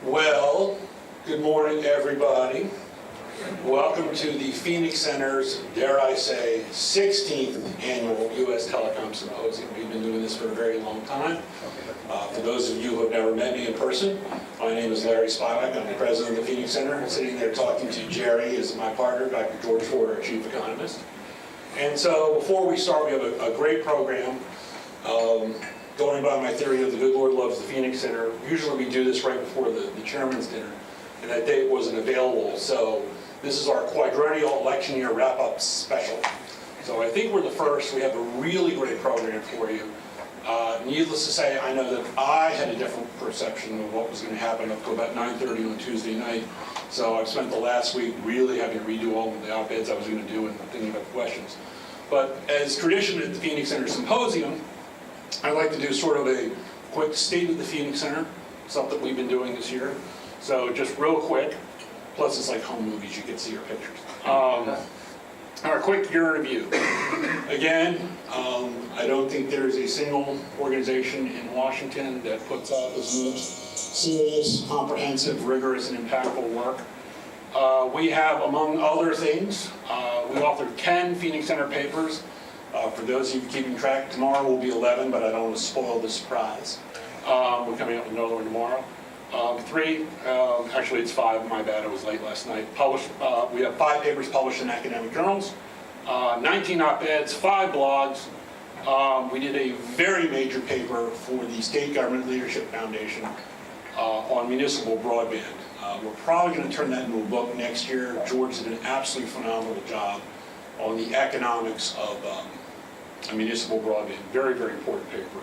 Well, good morning, everybody. Welcome to the Phoenix Center's, dare I say, 16th annual U.S. Telecoms Symposium. We've been doing this for a very long time. For those of you who have never met me in person, my name is Larry Spiwak. I'm the president of the Phoenix Center. I'm sitting there talking to Jerry, is my partner, Dr. George Ford, our chief economist. And so before we start, we have a great program. Going by my theory of the good Lord loves the Phoenix Center, usually we do this right before the chairman's dinner, and that date wasn't available. So this is our quadrennial election year wrap-up special. So I think we're the first. We have a really great program for you. Needless to say, I know that I had a different perception of what was going to happen up to about 9:30 on Tuesday night. So I've spent the last week really having to redo all of the op-eds I was going to do and thinking about the questions. But as tradition at the Phoenix Center Symposium, I'd like to do sort of a quick state of the Phoenix Center, something we've been doing this year. So just real quick, plus it's like home movies, you can see our pictures. Our quick year review. Again, I don't think there's a single organization in Washington that puts out as much serious, comprehensive, rigorous, and impactful work. We have, among other things, we authored 10 Phoenix Center papers. For those of you keeping track, tomorrow will be 11, but I don't want to spoil the surprise. We're coming up with another one tomorrow. 3, actually it's 5, my bad, it was late last night. We have 5 papers published in academic journals, 19 op-eds, 5 blogs. We did a very major paper for the State Government Leadership Foundation on municipal broadband. We're probably going to turn that into a book next year. George did an absolutely phenomenal job on the economics of municipal broadband. Very, very important paper.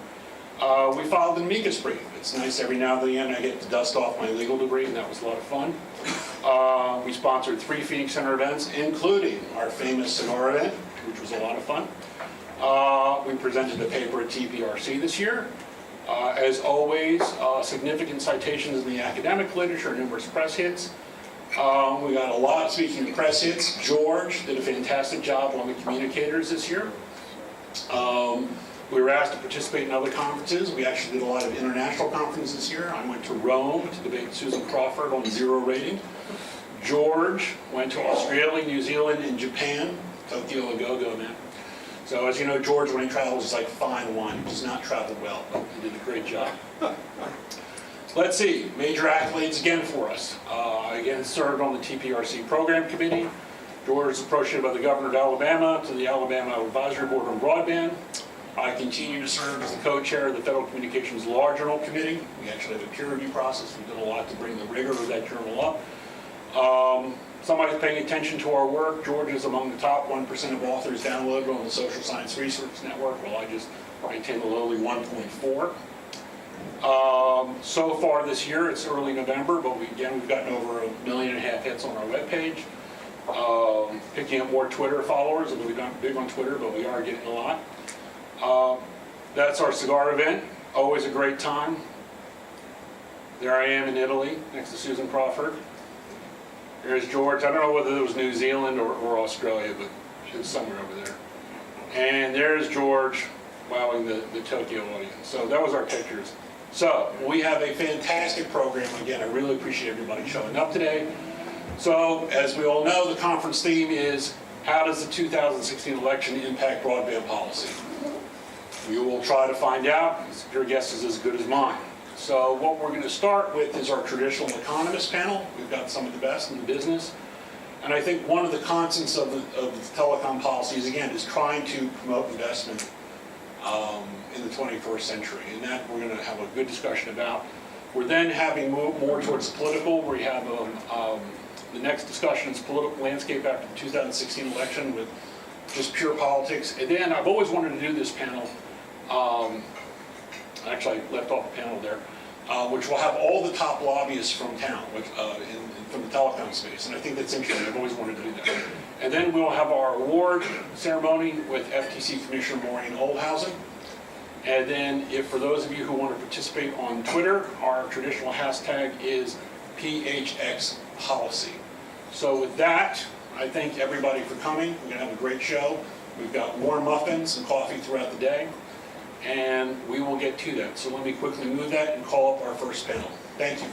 We filed an amicus brief. It's nice every now and then I get to dust off my legal degree, and that was a lot of fun. We sponsored 3 Phoenix Center events, including our famous cigar event, which was a lot of fun. We presented a paper at TPRC this year. As always, significant citations in the academic literature, numerous press hits. We got a lot, speaking of press hits, George did a fantastic job on the communicators this year. We were asked to participate in other conferences. We actually did a lot of international conferences this year. I went to Rome to debate Susan Crawford on zero rating. George went to Australia, New Zealand, and Japan. Tokyo, a go-go, man. So as you know, George, when he travels, is like fine wine. He does not travel well, but he did a great job. Let's see, major accolades again for us. I again served on the TPRC program committee. George was approached by the governor of Alabama to the Alabama Advisory Board on Broadband. I continue to serve as the co-chair of the Federal Communications Law Journal Committee. We actually have a peer review process. We've done a lot to bring the rigor of that journal up. Somebody's paying attention to our work. George is among the top 1% of authors downloaded on the Social Science Research Network, while I just maintain the lowly 1.4. So far this year, it's early November, but we've gotten over 1.5 million hits on our webpage. Picking up more Twitter followers, and we're not big on Twitter, but we are getting a lot. That's our cigar event, always a great time. There I am in Italy, next to Susan Crawford. There's George. I don't know whether it was New Zealand or Australia, but she was somewhere over there. And there's George wowing the Tokyo audience. So that was our pictures. So we have a fantastic program. Again, I really appreciate everybody showing up today. So as we all know, the conference theme is, how does the 2016 election impact broadband policy? We will try to find out. Your guess is as good as mine. So what we're going to start with is our traditional economist panel. We've got some of the best in the business. And I think one of the constants of the telecom policies, again, is trying to promote investment in the 21st century. And that we're going to have a good discussion about. We're then having moved more towards the political. We have the next discussion is political landscape after the 2016 election with just pure politics. And then I've always wanted to do this panel. Actually, I left off a panel there, which will have all the top lobbyists from town, from the telecom space. And I think that's interesting. I've always wanted to do that. And then we'll have our award ceremony with FTC Commissioner Maureen Oldhausen. And then for those of you who want to participate on Twitter, our traditional hashtag is phxpolicy. So with that, I thank everybody for coming. We're going to have a great show. We've got warm muffins and coffee throughout the day. And we will get to that. So let me quickly move that and call up our first panel. Thank you.